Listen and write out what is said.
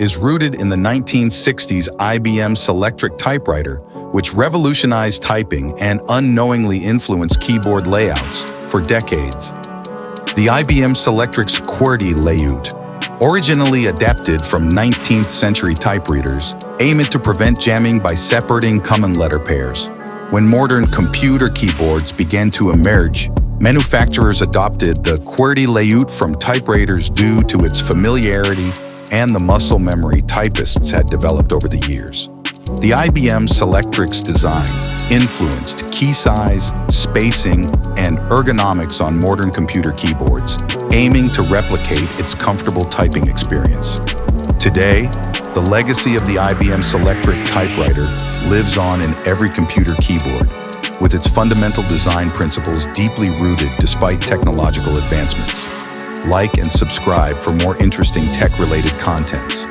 is rooted in the 1960s IBM Selectric typewriter, which revolutionized typing and unknowingly influenced keyboard layouts for decades. The IBM Selectric's QWERTY layout, originally adapted from 19th century typereaders, aimed to prevent jamming by separating common letter pairs. When modern computer keyboards began to emerge, manufacturers adopted the QWERTY layout from typewriters due to its familiarity and the muscle memory typists had developed over the years. The IBM Selectric's design influenced key size, spacing, and ergonomics on modern computer keyboards, aiming to replicate its comfortable typing experience. Today, the legacy of the IBM Selectric typewriter lives on in every computer keyboard, with its fundamental design principles deeply rooted despite technological advancements. Like and subscribe for more interesting tech-related contents.